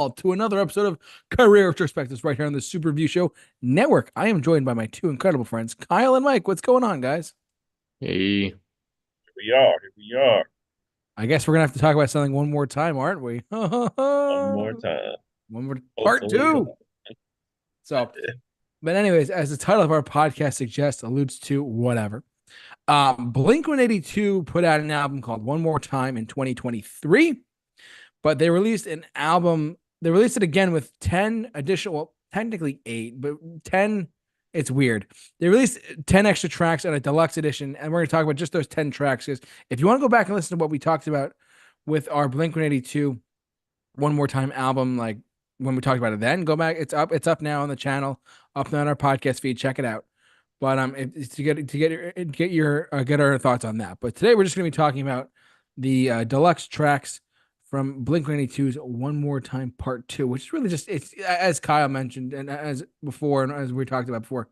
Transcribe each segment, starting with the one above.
To another episode of Career Retrospectives right here on the Super Review Show Network. I am joined by my two incredible friends, Kyle and Mike. What's going on, guys? Hey, Here we are. I guess we're gonna have to talk about something one more time, aren't we? One more One time. more part Hopefully. two. So, but anyways, as the title of our podcast suggests, alludes to whatever. Blink-182 put out an album called One More Time in 2023, but they released an album. They released it again with 10 additional, well, technically eight, but 10. It's weird. They released 10 extra tracks on a deluxe edition, and we're going to talk about just those 10 tracks. Because if you want to go back and listen to what we talked about with our Blink 182 One More Time album, like when we talked about it then, go back. It's up now on the channel, up on our podcast feed. Check it out. But it's to get our thoughts on that. But today we're just going to be talking about the deluxe tracks from Blink-182's One More Time Part 2, which is really just, it's as Kyle mentioned and as before and as we talked about before,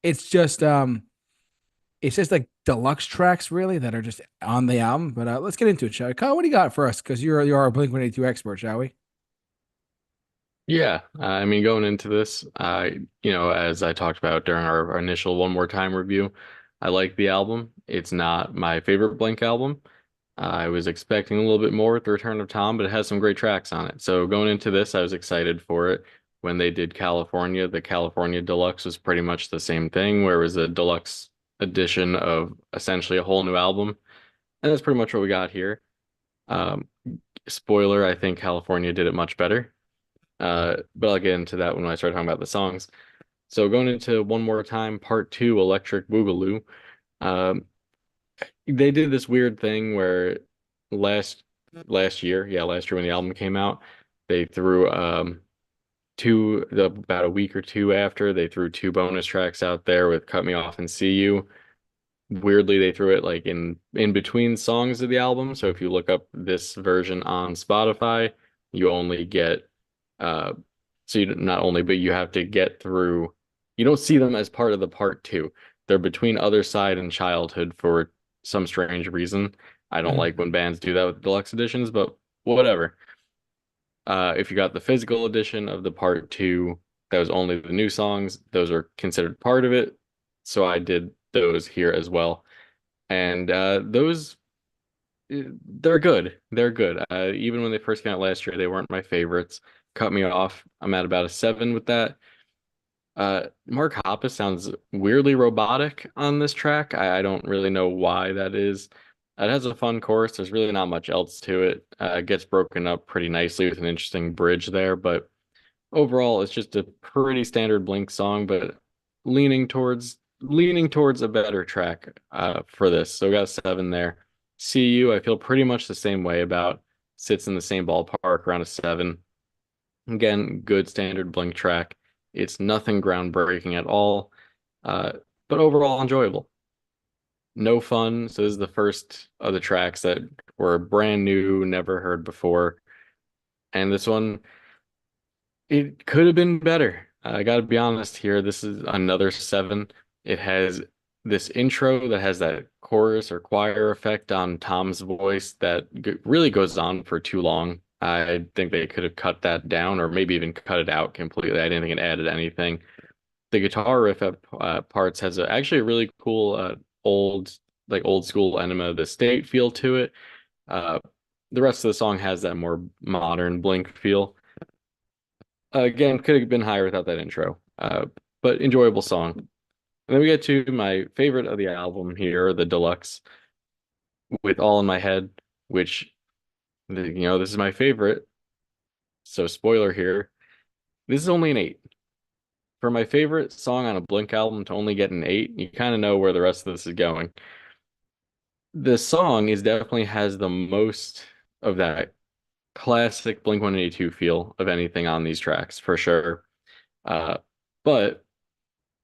it's just it's just like deluxe tracks really that are just on the album. But let's get into it, shall we? Kyle, what do you got for us? Because you're our Blink-182 expert, shall we? yeah. I mean, going into this, as I talked about during our initial One More Time review, I like the album. It's not my favorite Blink album. I was expecting a little bit more with the Return of Tom, but it has some great tracks on it. So going into this, I was excited for it. When they did California, the California Deluxe was pretty much the same thing, where it was a deluxe edition of essentially a whole new album. And that's pretty much what we got here. Um, Spoiler, I think California did it much better. But I'll get into that when I start talking about the songs. So going into One More Time, Part 2, Electric Boogaloo. Um, they did this weird thing where last last year when the album came out, they threw about a week or two after, they threw two bonus tracks out there with Cut Me Off and See You. Weirdly, they threw it like in between songs of the album. So if you look up this version on Spotify, you only get uh so you not only but you have to get through, you don't see them as part of the part two. They're between Other Side and Childhood for some strange reason. I don't Mhm. like when bands do that with deluxe editions, but whatever. If you got the physical edition of the part two, that was only the new songs, those are considered part of it. So I did those here as well. And those they're good. They're good. Even when they first came out last year, they weren't my favorites. Cut Me Off. I'm at about a 7 with that. Mark Hoppus sounds weirdly robotic on this track. I don't really know why that is. It has a fun chorus. There's really not much else to it. It gets broken up pretty nicely with an interesting bridge there, but overall, it's just a pretty standard Blink song, but leaning towards a better track for this. So we got a 7 there. See You, I feel pretty much the same way about. Sits in the same ballpark around a 7. Again, good standard Blink track. It's nothing groundbreaking at all, uh, but overall enjoyable. No Fun. So this is the first of the tracks that were brand new, never heard before. And this one, it could have been better. I gotta be honest here. This is another 7. It has this intro that has that chorus or choir effect on Tom's voice that really goes on for too long. I think they could have cut that down or maybe even cut it out completely. I didn't think it added anything. The guitar riff at parts has actually a really cool old old school Enema of the State feel to it. Uh, the rest of the song has that more modern Blink feel. Again, could have been higher without that intro, but enjoyable song. And then we get to my favorite of the album here, the deluxe, with All in My Head, which, this is my favorite. So, spoiler here, this is only an 8. For my favorite song on a Blink album to only get an 8, you kind of know where the rest of this is going. The song is definitely has the most of that classic Blink-182 feel of anything on these tracks, for sure. Uh, but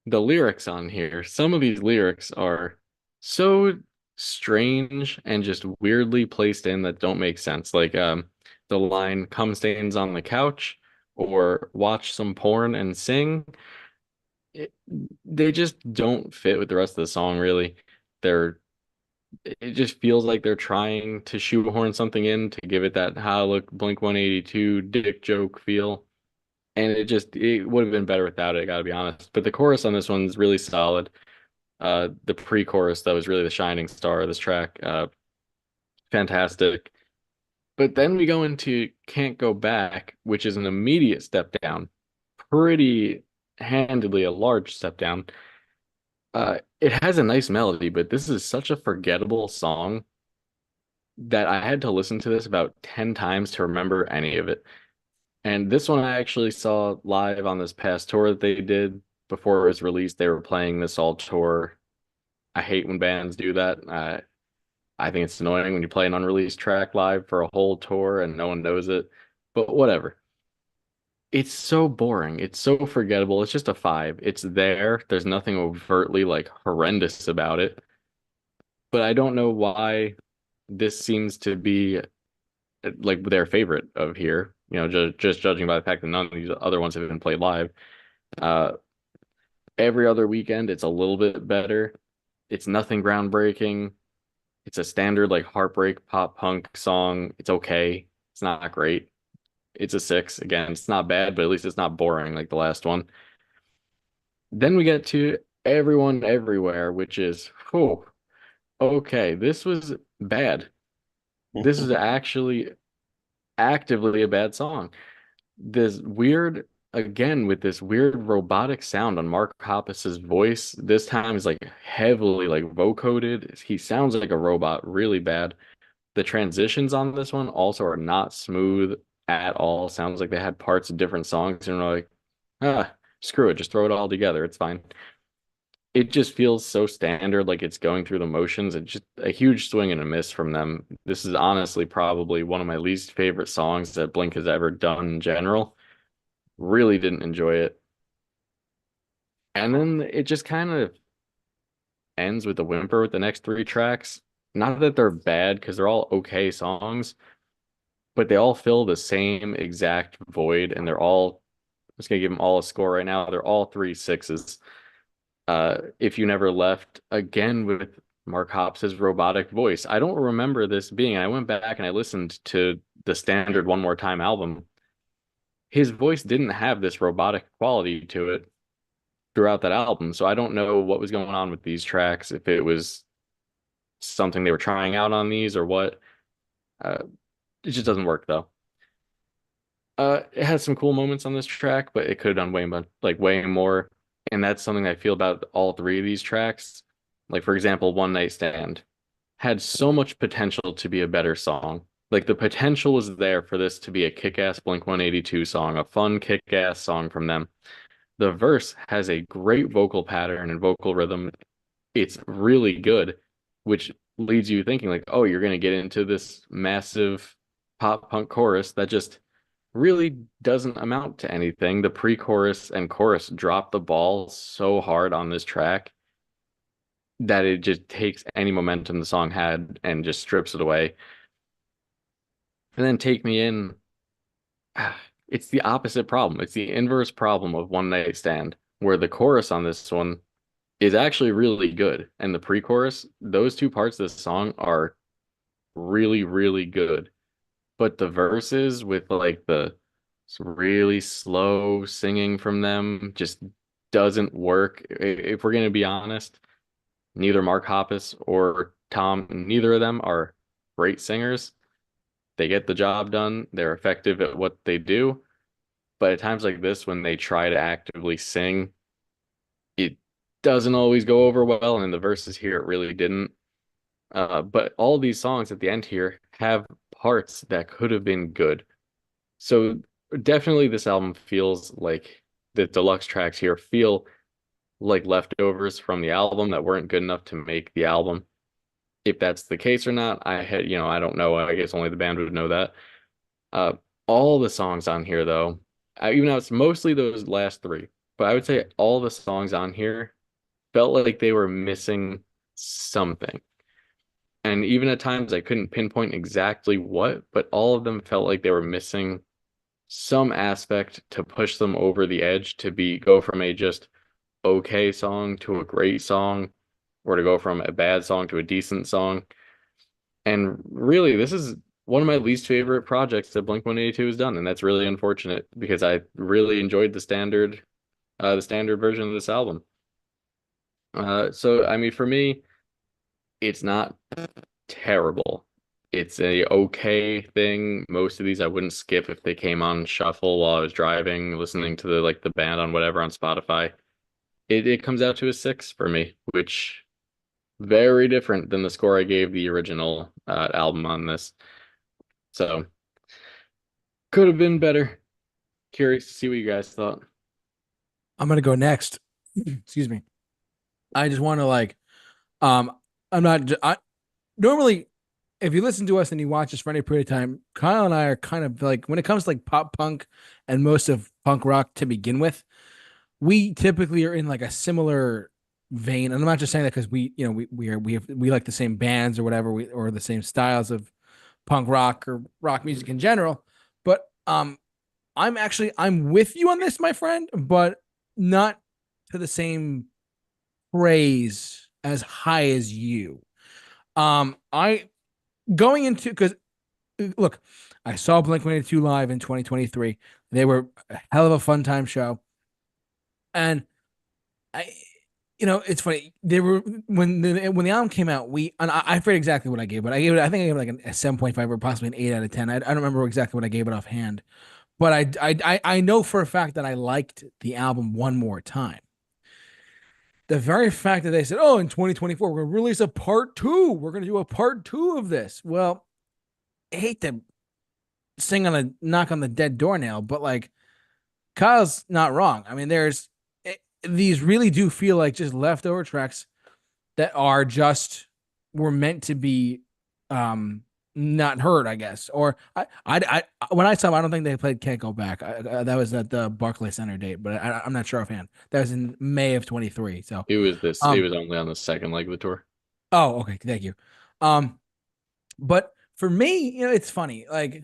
the lyrics on here, some of these lyrics are so strange and just weirdly placed in that don't make sense. Like the line "Cum stains on the couch" or "Watch some porn and sing." It, they just don't fit with the rest of the song, really. They're It just feels like they're trying to shoehorn something in to give it that "how look Blink-182 dick joke" feel. And it would have been better without it, gotta be honest. But the chorus on this one's really solid. The pre-chorus that was really the shining star of this track. Fantastic. But then we go into Can't Go Back, which is an immediate step down. Pretty handedly a large step down. It has a nice melody, but this is such a forgettable song that I had to listen to this about 10 times to remember any of it. And this one I actually saw live on this past tour that they did before it was released. They were playing this all tour. I hate when bands do that. I think it's annoying when you play an unreleased track live for a whole tour and no one knows it. But whatever. It's so boring. It's so forgettable. It's just a five. It's there. There's nothing overtly like horrendous about it. But I don't know why this seems to be like their favorite of here. Just judging by the fact that none of these other ones have been played live. Uh, every other weekend, it's a little bit better. It's nothing groundbreaking. It's a standard like heartbreak pop punk song. It's okay. It's not great. It's a six. Again, it's not bad, but at least it's not boring like the last one. Then we get to Everyone Everywhere, which is, oh, okay, this was bad. This is actually actively a bad song. This weird, again, with this weird robotic sound on Mark Hoppus's voice. This time is like heavily like vocoded. He sounds like a robot really bad. The transitions on this one also are not smooth at all. Sounds like they had parts of different songs and were like, screw it, just throw it all together. It's fine. It just feels so standard, like it's going through the motions. It's just a huge swing and a miss from them. This is honestly probably one of my least favorite songs that Blink has ever done in general. Really didn't enjoy it. And then it just kind of ends with a whimper with the next three tracks. Not that they're bad, because they're all okay songs, but they all fill the same exact void, and I'm just gonna give them all a score right now. They're all three sixes. If You Never Left, again with Mark Hoppus's robotic voice. I don't remember this being, I went back and I listened to the standard One More Time album. His voice didn't have this robotic quality to it throughout that album. So I don't know what was going on with these tracks, if it was something they were trying out on these or what. Uh, it just doesn't work though. It has some cool moments on this track, but it could have done way more. And that's something I feel about all three of these tracks. Like for example, One Night Stand had so much potential to be a better song. Like the potential was there for this to be a kick-ass Blink-182 song, a fun kick-ass song from them. The verse has a great vocal pattern and vocal rhythm. It's really good, which leads you thinking like, oh, you're gonna get into this massive pop punk chorus that just really doesn't amount to anything. The pre-chorus and chorus drop the ball so hard on this track that it just takes any momentum the song had and just strips it away. And then Take Me In, it's the opposite problem. It's the inverse problem of One Night Stand, where the chorus on this one is actually really good. And the pre-chorus, those two parts of the song are really, really good. But the verses with like the really slow singing from them just doesn't work. If we're going to be honest, neither Mark Hoppus or Tom, neither of them are great singers. They get the job done, they're effective at what they do. But at times like this, when they try to actively sing, it doesn't always go over well. And in the verses here, it really didn't. But all these songs at the end here have parts that could have been good. So definitely this album feels like the deluxe tracks here feel like leftovers from the album that weren't good enough to make the album. If that's the case or not, I don't know. I guess only the band would know that. Uh, all the songs on here, though, even though it's mostly those last three, but I would say all the songs on here felt like they were missing something. And even at times, I couldn't pinpoint exactly what, but all of them felt like they were missing some aspect to push them over the edge to go from a just okay song to a great song. were to go from a bad song to a decent song. And really, this is one of my least favorite projects that Blink-182 has done, and that's really unfortunate because I really enjoyed the standard version of this album. So I mean, for me, it's not terrible. It's a okay thing. Most of these I wouldn't skip if they came on shuffle while I was driving, listening to the band on whatever on Spotify. It comes out to a 6 for me, which very different than the score I gave the original album on this. So could have been better. Curious to see what you guys thought. I'm gonna go next. Excuse me. I just want to um, I'm not. Normally, if you listen to us and you watch us for any period of time, Kyle and I are kind of like when it comes to like pop punk and most of punk rock to begin with, we typically are in like a similar vein. And I'm not just saying that because we like the same bands or whatever, or the same styles of punk rock or rock music in general. But I'm with you on this, my friend, but not to the same praise as high as you. I going into because look, I saw Blink-182 live in 2023. They were a hell of a fun time show, and I, it's funny. They were when the album came out. I forget exactly what I gave, but I think I gave it like a 7.5 or possibly an 8 out of 10. I don't remember exactly what I gave it offhand, but I know for a fact that I liked the album one more time. The very fact that they said, "Oh, in 2024, we're going to release a part two. We're going to do a part two of this." Well, I hate to sing on a knock on the dead doornail, but like Kyle's not wrong. I mean, these really do feel like just leftover tracks that are just were meant to be not heard, I guess. Or I when I saw them, I don't think they played "Can't Go Back." That was at the Barclays Center date, but I'm not sure offhand. That was in May of 23. So It um was only on the second leg of the tour. oh, okay, thank you. But for me, it's funny. Like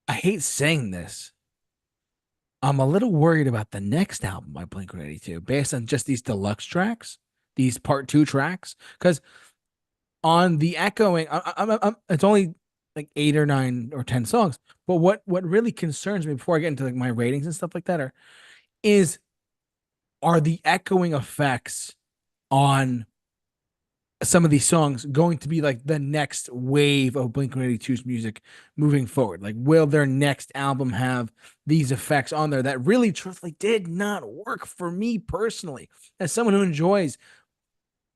I hate saying this. I'm a little worried about the next album by Blink-182 based on just these deluxe tracks, these part two tracks. Because on the echoing, it's only like 8 or 9 or 10 songs. But what really concerns me before I get into like my ratings and stuff like that is are the echoing effects on some of these songs going to be like the next wave of Blink-182's music moving forward? Like, will their next album have these effects on there that really, truthfully, did not work for me personally as someone who enjoys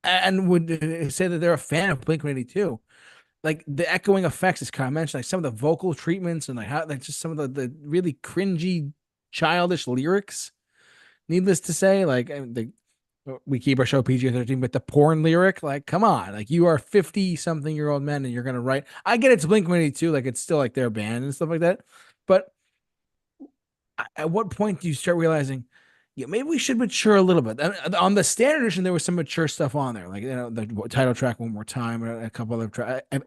and would say that they're a fan of Blink-182? Like the echoing effects, as kind of mentioned, like some of the vocal treatments and like how, like just some of the really cringy, childish lyrics. Needless to say, like we keep our show PG-13, but the porn lyric, like, come on, like you are 50-something-year-old men and you're gonna write. I get it's Blink-182, like it's still like their band and stuff like that, but at what point do you start realizing, yeah, maybe we should mature a little bit? On the standard edition, there was some mature stuff on there, like the title track "One More Time" and a couple of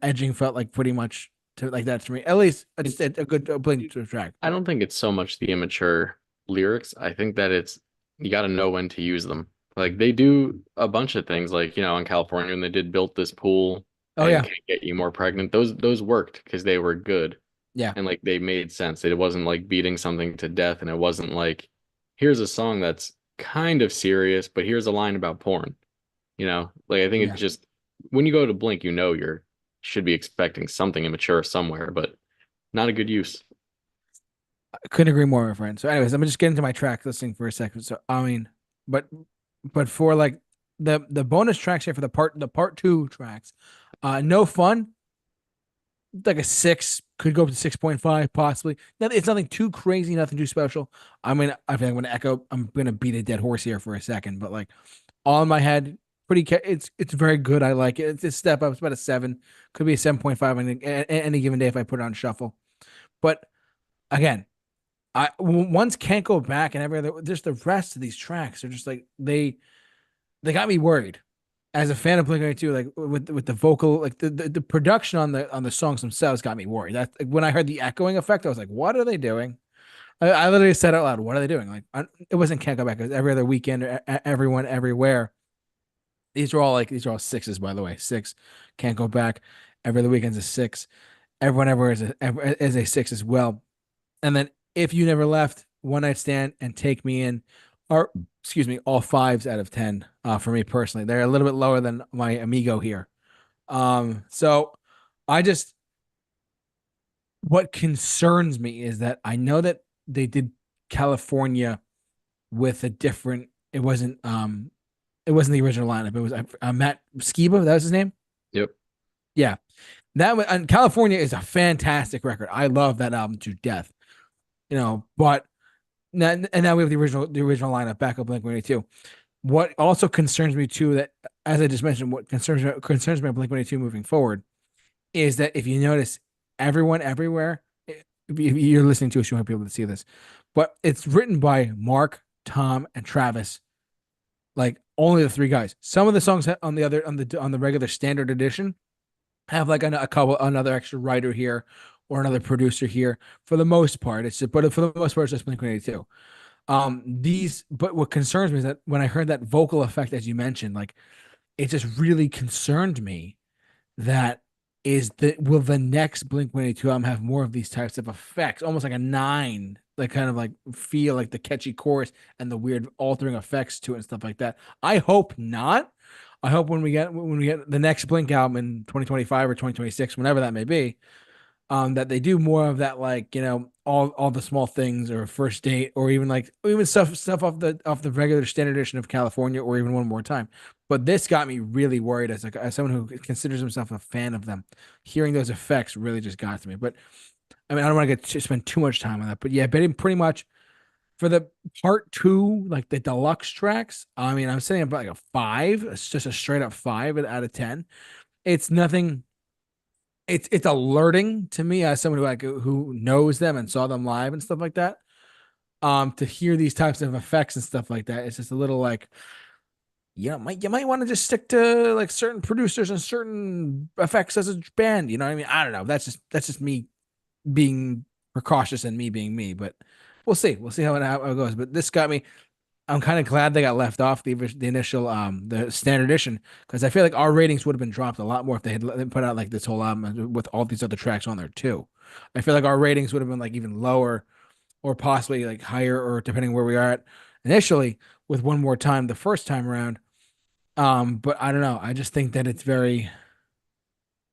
Edging felt like pretty much like that to me. At least just a good Blink track. I don't think it's so much the immature lyrics. I think that it's you got to know when to use them. Like they do a bunch of things, like in California when they did "Built This Pool" Oh and yeah, "Can't Get You More Pregnant." Those worked because they were good yeah, and like they made sense. It wasn't like beating something to death, and it wasn't like here's a song that's kind of serious, but here's a line about porn. Like I think yeah. it's just when you go to Blink, you're should be expecting something immature somewhere, but not a good use. I couldn't agree more, my friend. So, anyways, I'm just getting to my track listing for a second. So, I mean, but for like the bonus tracks here for the part two tracks, no fun, like a 6, could go up to 6.5 possibly. It's nothing too crazy, nothing too special. I mean, I think I'm gonna beat a dead horse here for a second, but like all in my head, it's very good. I like it. It's a step up. It's about a 7, could be a 7.5 on any given day if I put it on shuffle. But again, once Can't Go Back and every other, just the rest of these tracks are just like they got me worried as a fan of Blink-182, like with the vocal, like the production on the songs themselves got me worried. That like, when I heard the echoing effect, I was like, what are they doing? I literally said out loud, what are they doing? Like it wasn't Can't Go Back. It was Every Other Weekend, Everyone, Everywhere. These are all sixes, by the way. Six, can't go back. Every other weekend's a six. Everyone ever is a six as well. And then if you never left, one night stand and take me in are, excuse me, all fives out of 10 for me personally. They're a little bit lower than my amigo here. So I just, what concerns me is that I know that they did California with a different, it wasn't the original lineup. It was Matt Skiba, that was his name. Yep. Yeah. And California is a fantastic record. I love that album to death. But now, and now we have the original lineup, backup Blink-182. What also concerns me too, that as I just mentioned, what concerns me about Blink-182 moving forward is that if you notice, everyone everywhere, if you're listening to us, you won't be able to see this, but it's written by Mark, Tom, and Travis. Like only the three guys. Some of the songs on the regular standard edition have like another extra writer here or another producer here. For the most part, but for the most part, it's just Blink-182. But what concerns me is that when I heard that vocal effect, as you mentioned, like it just really concerned me that will the next Blink-182 album have more of these types of effects, almost like a nine, like kind of like feel like the catchy chorus and the weird altering effects to it and stuff like that. I hope not. I hope when we get the next Blink album in 2025 or 2026, whenever that may be, that they do more of that, like all the small things or first date or even stuff off the regular standard edition of California or even one more time. But this got me really worried as someone who considers himself a fan of them. Hearing those effects really just got to me. But I mean, I don't want to spend too much time on that. But yeah, pretty much for the part two, like the deluxe tracks. I mean, I'm saying about like a five. It's just a straight up five out of 10. It's nothing. It's alerting to me as someone who knows them and saw them live and stuff like that. To hear these types of effects and stuff like that, it's just a little like, you might want to just stick to like certain producers and certain effects as a band. You know what I mean? I don't know. That's just me being precautious and me being me. But we'll see. We'll see how it goes. But this got me. I'm kind of glad they got left off the initial the standard edition, because I feel like our ratings would have been dropped a lot more if they had put out like this whole album with all these other tracks on there too. I feel like our ratings would have been like even lower or possibly like higher, or depending where we are at initially with One More Time the first time around. But I don't know. I just think that it's very,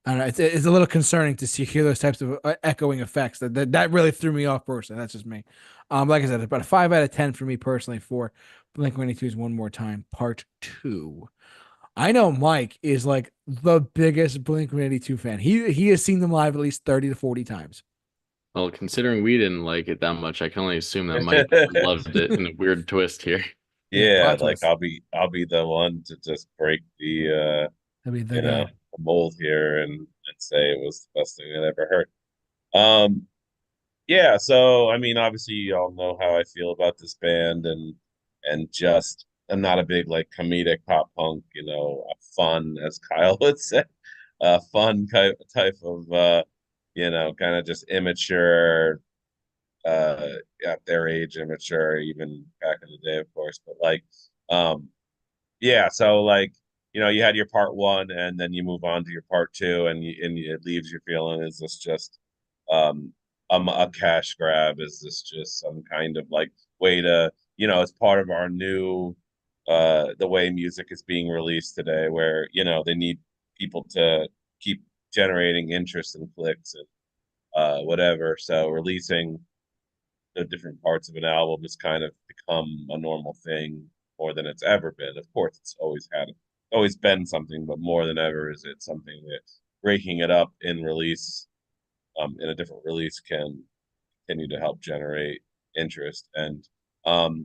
I don't know. It's a little concerning to hear those types of echoing effects. That really threw me off personally. That's just me. Like I said, it's about a 5 out of 10 for me personally for Blink-182's One More Time Part Two. I know Mike is like the biggest Blink-182 fan. He has seen them live at least 30 to 40 times. Well, considering we didn't like it that much, I can only assume that Mike loved it in a weird twist here. Yeah, Yeah, plot like twist. I'll be the one to just break the That'd be the you know guy. the mold here and say it was the best thing I ever heard. Um, yeah, so I mean, obviously, you all know how I feel about this band, and just I'm not a big like comedic pop punk, fun, as Kyle would say, fun type of kind of just immature, at their age, immature, even back in the day, of course, but like, um, yeah, so like, you had your part one, and then you move on to your part two, and it leaves you feeling, is this just um a cash grab? Is this just some kind of like way to, as part of our new the way music is being released today, where they need people to keep generating interest and clicks and whatever. So releasing the different parts of an album has kind of become a normal thing more than it's ever been. Of course, it's always been something, but more than ever is it something that breaking it up in a different release can continue to help generate interest. And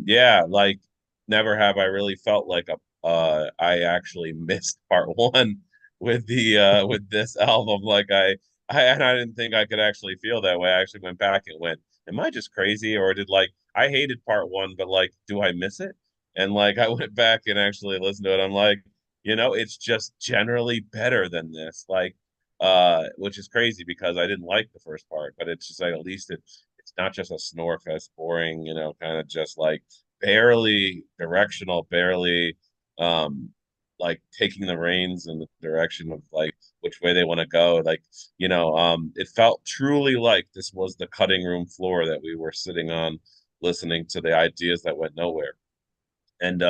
yeah, like never have I really felt like I actually missed part one with this album. Like I didn't think I could actually feel that way. I actually went back and went, am I just crazy, or did like I hated part one, but like, do I miss it? And like I went back and actually listened to it. I'm like, it's just generally better than this. Like which is crazy because I didn't like the first part, but it's just like, at least it's not just a snore fest, boring, kind of just like barely directional, barely um like taking the reins in the direction of like which way they want to go. Like, it felt truly like this was the cutting room floor that we were sitting on, listening to the ideas that went nowhere. And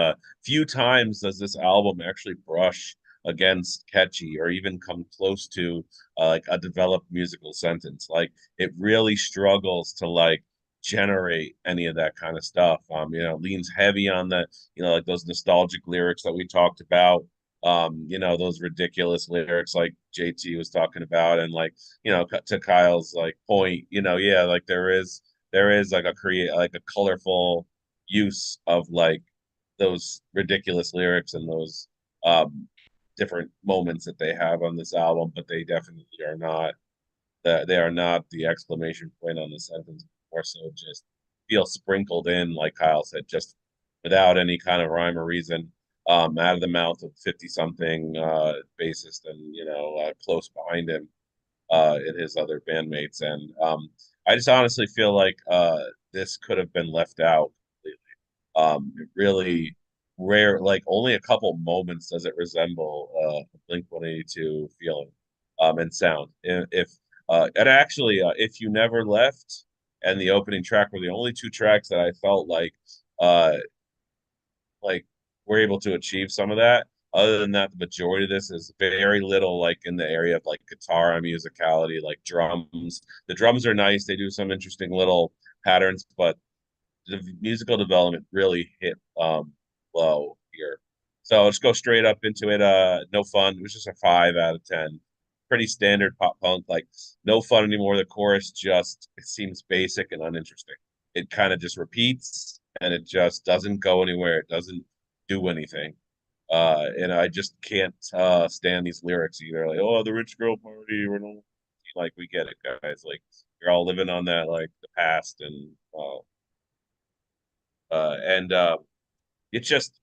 few times does this album actually brush against catchy or even come close to like a developed musical sentence. Like it really struggles to like generate any of that kind of stuff. Leans heavy on the, like those nostalgic lyrics that we talked about. Those ridiculous lyrics like JT was talking about, and like, to Kyle's like point, yeah, like there is like a colorful use of like those ridiculous lyrics and those um different moments that they have on this album, but they definitely are not they are not the exclamation point on the sentence, more so just feel sprinkled in, like Kyle said, just without any kind of rhyme or reason, out of the mouth of 50 something bassist and close behind him and his other bandmates. And I just honestly feel like this could have been left out completely. It really rare, like only a couple moments does it resemble a Blink 182 feeling and sound. And actually, if you never left and the opening track were the only two tracks that I felt uh like we're able to achieve some of that. Other than that, the majority of this is very little like in the area of like guitar and musicality, like drums. The drums are nice. They do some interesting little patterns, but the musical development really hit low here. So let's go straight up into it. No fun. It was just a 5 out of 10. Pretty standard pop punk. Like no fun anymore. The chorus just it seems basic and uninteresting. It kind of just repeats and it just doesn't go anywhere. It doesn't do anything. And I just can't stand these lyrics either. Like, oh, the rich girl party. We're not like we get it, guys. Like you're all living on that like the past and it's just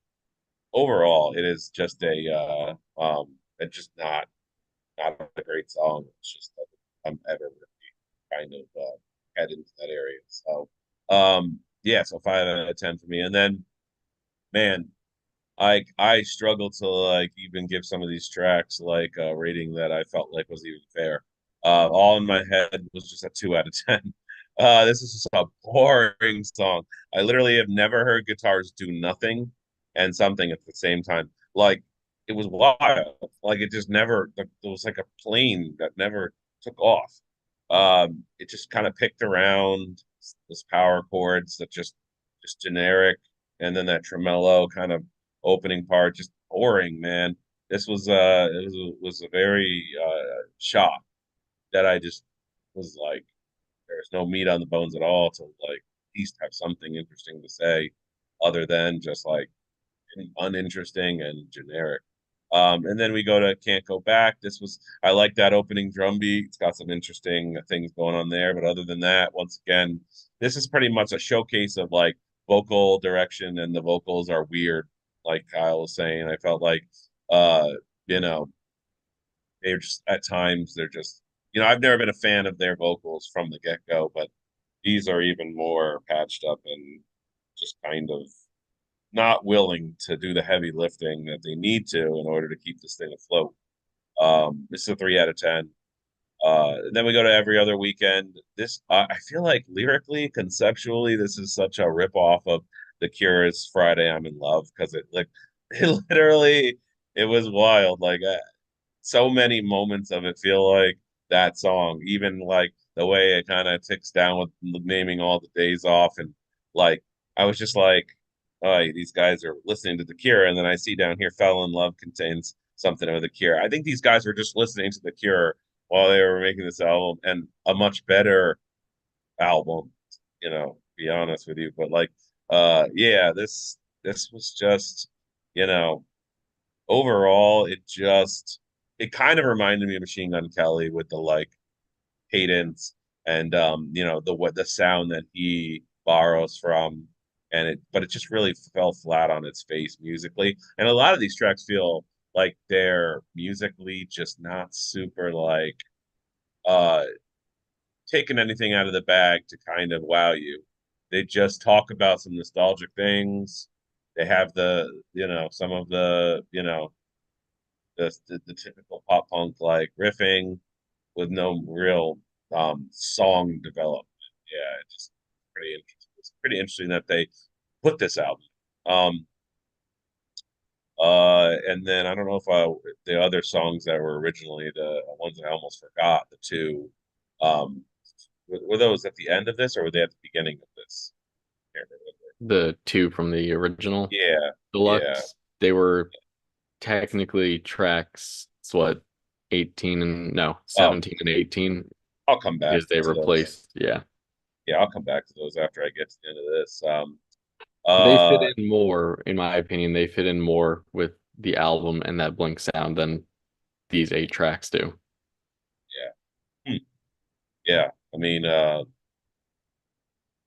overall it is just it's just not a great song. It's just that I'm ever really kind of head into that area. So yeah, so 5 out of 10 for me. And then man, I struggled to like even give some of these tracks like a rating that I felt like was even fair. All in my head was just a 2 out of 10. This is just a boring song. I literally have never heard guitars do nothing and something at the same time. Like it was wild. Like it just never. It was like a plane that never took off. It just kind of picked around this power chords that just generic, and then that tremolo kind of opening part, just boring, man. This was was a very shock that I just was like, there's no meat on the bones at all to like at least have something interesting to say, other than just like uninteresting and generic. And then we go to Can't Go Back. I like that opening drum beat. It's got some interesting things going on there. But other than that, once again, this is pretty much a showcase of like vocal direction, and the vocals are weird, like Kyle was saying. I felt like, uh, you know, they're just at times, they're just, I've never been a fan of their vocals from the get go, but these are even more patched up and just kind of not willing to do the heavy lifting that they need to in order to keep this thing afloat. This is a 3 out of 10. Then we go to Every Other Weekend. This I feel like lyrically, conceptually, this is such a rip off of The Cure's Friday I'm in Love, because it like it literally it was wild. Like so many moments of it feel like that song. Even like the way it kind of ticks down with naming all the days off, and like I was just like, oh, these guys are listening to The Cure, and then I see down here, Fell in Love contains something of The Cure. I think these guys were just listening to The Cure while they were making this album, and a much better album, be honest with you. But like, yeah, this was just, you know, overall, it kind of reminded me of Machine Gun Kelly with the like cadence and the sound that he borrows from, but it just really fell flat on its face musically. And a lot of these tracks feel like they're musically just not super like uh taking anything out of the bag to kind of wow you. They just talk about some nostalgic things. They have some of the, the typical pop punk like riffing with no real song development. Yeah, it just pretty interesting. It's pretty interesting that they put this album. Um, and then I don't know if the other songs that were originally the ones that I almost forgot, the two, um, were those at the end of this or were they at the beginning of this? Can't remember. The two from the original Yeah, yeah. deluxe, they were technically tracks, it's what, 18 and no, Oh, 17 and 18 I'll come back because they to those. replaced, yeah. Yeah, I'll come back to those after I get to the end of this. They fit Uh, in more, in my opinion, they fit in more with the album and that Blink sound than these 8 tracks do. yeah, yeah. I mean,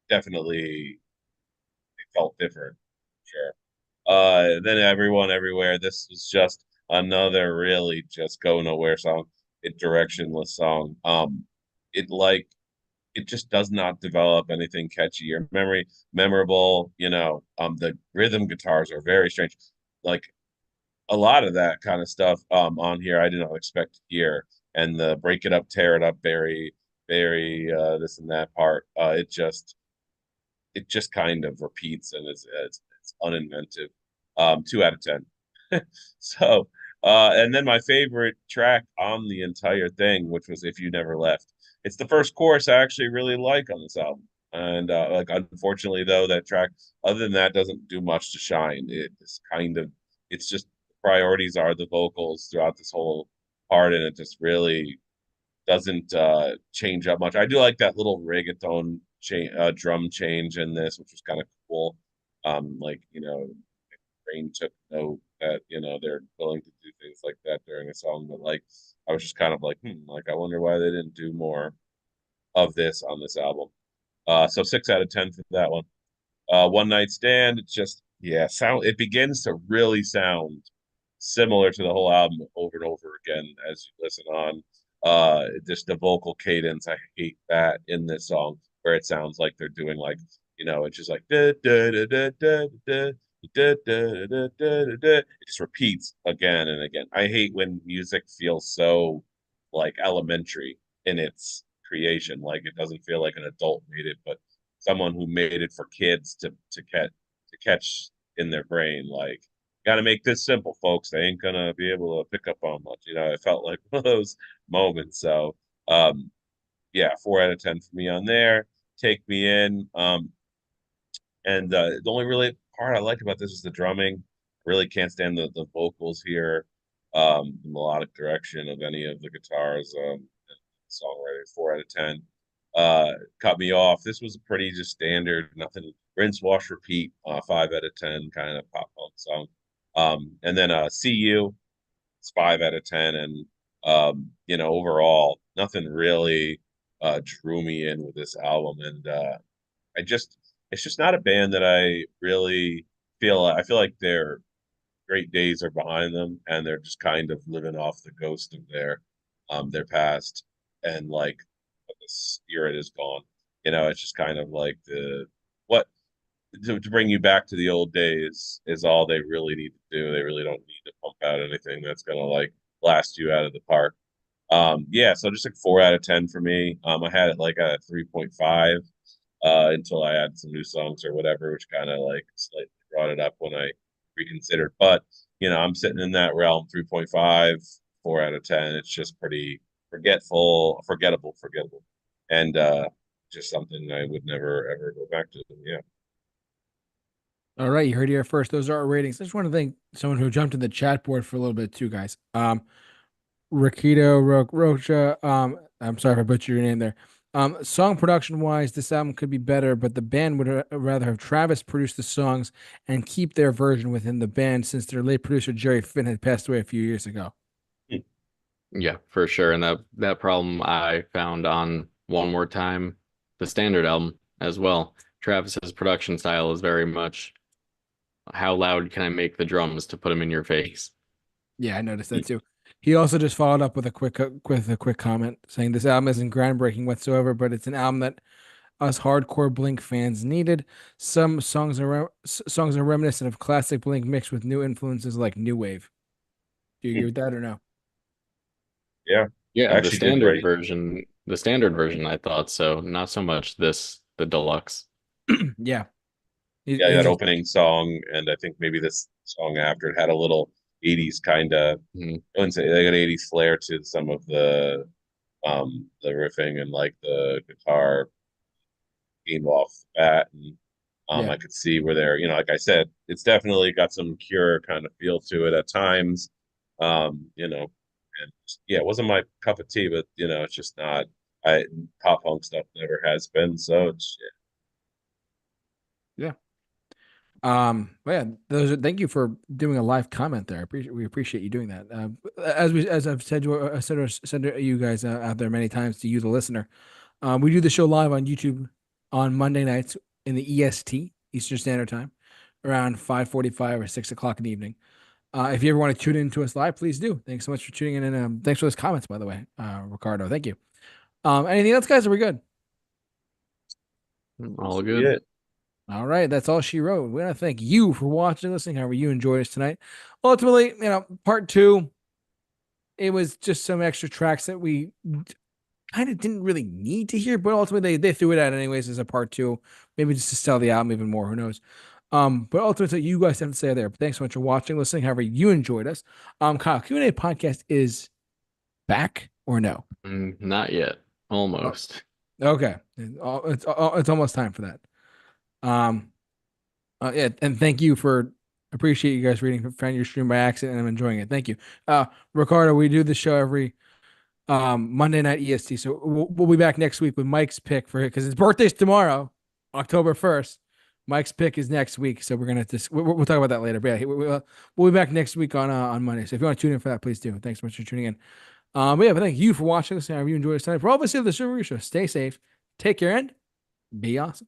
definitely it felt different, sure. Then Everyone Everywhere. This was just another really just go nowhere song. It directionless song. It like it just does not develop anything catchy or memorable. The rhythm guitars are very strange. Like a lot of that kind of stuff on here I did not expect to hear. And the break it up, tear it up, very this and that part. It just kind of repeats and it's uninventive. 2 out of 10. So, and then my favorite track on the entire thing, which was "If You Never Left." It's the first chorus I actually really like on this album, and like unfortunately though, that track, other than that, doesn't do much to shine. It's just priorities are the vocals throughout this whole part, and it just really doesn't change up much. I do like that little drum change in this, which was kind of cool. Like Rain took note that they're willing to do things like that during a song, but like I was just kind of like, like I wonder why they didn't do more of this on this album. So 6 out of 10 for that one. One Night Stand. It's just sound. It begins to really sound similar to the whole album over and over again as you listen on. Just the vocal cadence. I hate that in this song where it sounds like they're doing like it's just like da da da da da da. Da, da, da, da, da, da. It just repeats again and again. I hate when music feels so like elementary in its creation. Like it doesn't feel like an adult made it, but someone who made it for kids to catch in their brain. Like, got to make this simple, folks. They ain't gonna be able to pick up on much. It felt like one of those moments. So, yeah, 4 out of 10 for me on there. Take Me In. And the only really part I like about this is the drumming. Really can't stand the vocals here. The melodic direction of any of the guitars. Songwriter, 4 out of 10. Cut Me Off. This was a pretty just standard, nothing rinse, wash, repeat. 5 out of 10 kind of pop punk song. And then See You, it's 5 out of 10. And overall, nothing really drew me in with this album. And I just it's just not a band that I really I feel like their great days are behind them and they're just kind of living off the ghost of their past, and like the spirit is gone. It's just kind of like what to bring you back to the old days is all they really need to do. They really don't need to pump out anything that's gonna like blast you out of the park. Yeah, so just like 4 out of 10 for me. I had it like a 3.5 until I added some new songs or whatever, which kind of like slightly brought it up when I reconsidered. But I'm sitting in that realm, 3.5, 4 out of 10. It's just pretty forgettable, and just something I would never ever go back to. Yeah. All right, you heard it here first. Those are our ratings. I just want to thank someone who jumped in the chat board for a little bit too, guys. Rakito Rocha. I'm sorry if I butchered your name there. Song production wise, this album could be better, but the band would rather have Travis produce the songs and keep their version within the band since their late producer Jerry Finn had passed away a few years ago. Yeah, for sure. And that problem I found on One More Time, the standard album as well. Travis's production style is very much how loud can I make the drums to put them in your face? Yeah, I noticed that too. He also just followed up with a quick comment saying this album isn't groundbreaking whatsoever, but it's an album that us hardcore Blink fans needed. Some songs are reminiscent of classic Blink mixed with new influences like new wave. Do you agree with that or no? Yeah, Yeah, actually did great. the standard version, I thought so. Not so much the deluxe. Yeah. Yeah, He's that just, opening song, and I think maybe this song after it had a little 80s kind of, Mhm. I wouldn't say they got 80s flair to some of the riffing and like the guitar came off the bat, and yeah. I could see where they're, like I said, it's definitely got some Cure kind of feel to it at times. And yeah, it wasn't my cup of tea, but it's just not. I Pop punk stuff never has been, so it's Yeah. But yeah, thank you for doing a live comment there. We appreciate you doing that. As I've said to you guys out there many times, to you, the listener, we do the show live on YouTube on Monday nights in the EST, Eastern Standard Time, around 5:45 or 6 o'clock in the evening. If you ever want to tune in to us live, please do. Thanks so much for tuning in, and thanks for those comments, by the way, Ricardo. Thank you. Anything else, guys? Are we good? All should be good. it. All right, that's all she wrote. We want to thank you for watching, listening, however you enjoyed us tonight. Ultimately, part two, it was just some extra tracks that we kind of didn't really need to hear, but ultimately they threw it out anyways as a part two, maybe just to sell the album even more. Who knows? But ultimately, you guys have to say there. But thanks so much for watching, listening, however you enjoyed us. Kyle, Q&A podcast is back or no? Not yet. Oh, Almost. okay, it's almost time for that. Um, yeah, and thank you for appreciate you guys reading found your stream by accident and I'm enjoying it. Thank you. Ricardo, we do the show every Monday night EST. So we'll be back next week with Mike's pick for it because his birthday's tomorrow, October 1st. Mike's pick is next week, so we're gonna just we'll talk about that later. But yeah, we'll be back next week on Monday. So if you want to tune in for that, please do. Thanks so much for tuning in. But yeah, but thank you for watching this. However you enjoyed this tonight. For all of us here at the Super Review Show, stay safe, take care, and be awesome.